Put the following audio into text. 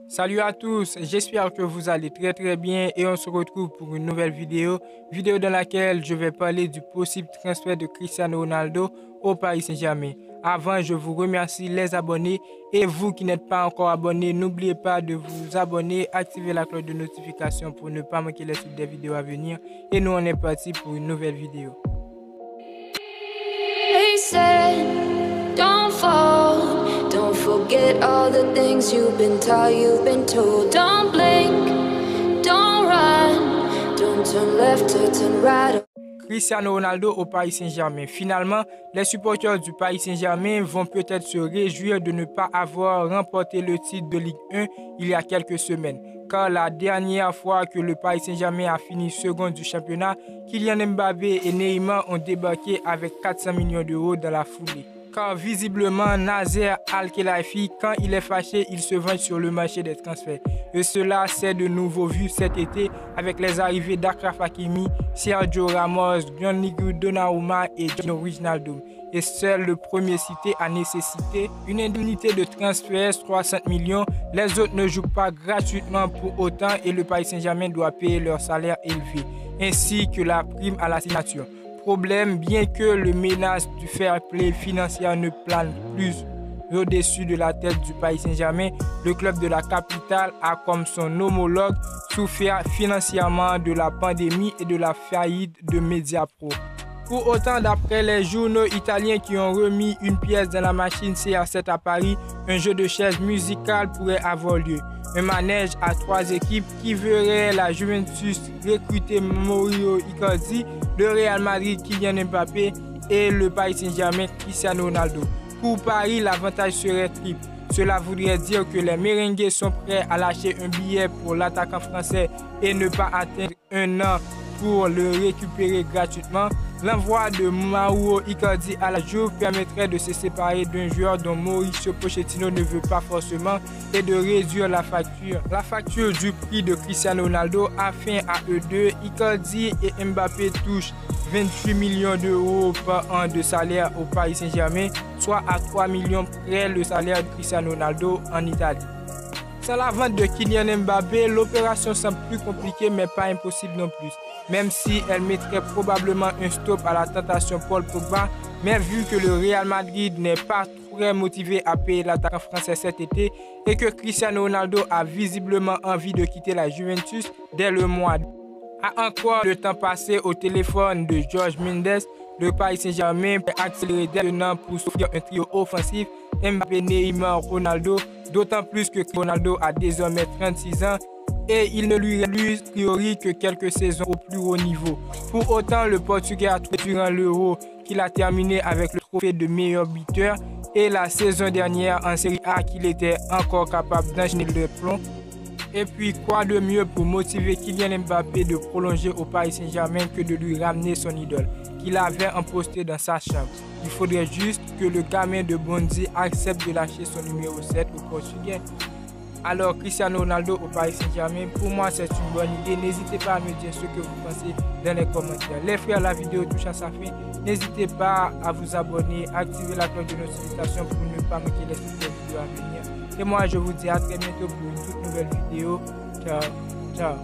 Salut à tous, j'espère que vous allez très bien et on se retrouve pour une nouvelle vidéo dans laquelle je vais parler du possible transfert de Cristiano Ronaldo au Paris Saint-Germain. Avant, je vous remercie les abonnés et vous qui n'êtes pas encore abonnés, n'oubliez pas de vous abonner, activer la cloche de notification pour ne pas manquer les suites des vidéos à venir. Et nous, on est parti pour une nouvelle vidéo. They said, don't fall, don't forget all the things you've been taught, you've been told. Don't blink, don't run, don't turn left or turn right. Cristiano Ronaldo au Paris Saint-Germain. Finalement, les supporters du Paris Saint-Germain vont peut-être se réjouir de ne pas avoir remporté le titre de Ligue 1 il y a quelques semaines. Car la dernière fois que le Paris Saint-Germain a fini second du championnat, Kylian Mbappé et Neymar ont débarqué avec 400 millions d'euros dans la foulée. Car visiblement, Nasser Al-Khelaifi, quand il est fâché, il se venge sur le marché des transferts. Et cela s'est de nouveau vu cet été avec les arrivées d'Achraf Hakimi, Sergio Ramos, Gianluigi Donnarumma et Gino Wijnaldum. Et seul le premier cité a nécessité une indemnité de transfert 60 millions. Les autres ne jouent pas gratuitement pour autant et le Paris Saint-Germain doit payer leur salaire élevé, ainsi que la prime à la signature. Problème, bien que le menace du fair play financier ne plane plus au-dessus de la tête du Paris Saint-Germain, le club de la capitale a, comme son homologue, souffert financièrement de la pandémie et de la faillite de Mediapro. Pour autant, d'après les journaux italiens qui ont remis une pièce dans la machine CR7 à Paris, un jeu de chaises musicales pourrait avoir lieu. Un manège à 3 équipes qui verrait la Juventus recruter Mauro Icardi, le Real Madrid Kylian Mbappé et le Paris Saint-Germain Cristiano Ronaldo. Pour Paris, l'avantage serait triple. Cela voudrait dire que les merengues sont prêts à lâcher un billet pour l'attaquant français et ne pas attendre un an pour le récupérer gratuitement. L'envoi de Mauro Icardi à la Juve permettrait de se séparer d'un joueur dont Mauricio Pochettino ne veut pas forcément et de réduire la facture. La facture du prix de Cristiano Ronaldo afin à eux deux, Icardi et Mbappé touchent 28 millions d'euros par an de salaire au Paris Saint-Germain, soit à 3 millions près le salaire de Cristiano Ronaldo en Italie. Sans la vente de Kylian Mbappé, l'opération semble plus compliquée mais pas impossible non plus, même si elle mettrait probablement un stop à la tentation Paul Pogba, mais vu que le Real Madrid n'est pas très motivé à payer l'attaquant français cet été et que Cristiano Ronaldo a visiblement envie de quitter la Juventus dès le mois a encore le temps passé au téléphone de Jorge Mendes, le Paris Saint-Germain peut accélérer maintenant pour s'offrir un trio offensif Mbappé, Neymar, Ronaldo, d'autant plus que Ronaldo a désormais 36 ans et il ne lui reste a priori que quelques saisons au plus haut niveau. Pour autant, le Portugais a trouvé durant l'Euro qu'il a terminé avec le trophée de meilleur buteur et la saison dernière en Série A qu'il était encore capable d'enchaîner le plomb. Et puis quoi de mieux pour motiver Kylian Mbappé de prolonger au Paris Saint-Germain que de lui ramener son idole qu'il avait emposté dans sa chambre. Il faudrait juste que le gamin de Bondy accepte de lâcher son numéro 7 au Portugais. Alors Cristiano Ronaldo au Paris Saint-Germain, pour moi c'est une bonne idée. N'hésitez pas à me dire ce que vous pensez dans les commentaires. Les frères, la vidéo touche à sa fin. N'hésitez pas à vous abonner, activer la cloche de notification pour ne pas manquer les futures vidéos à venir. Et moi je vous dis à très bientôt pour une toute nouvelle vidéo. Ciao, ciao.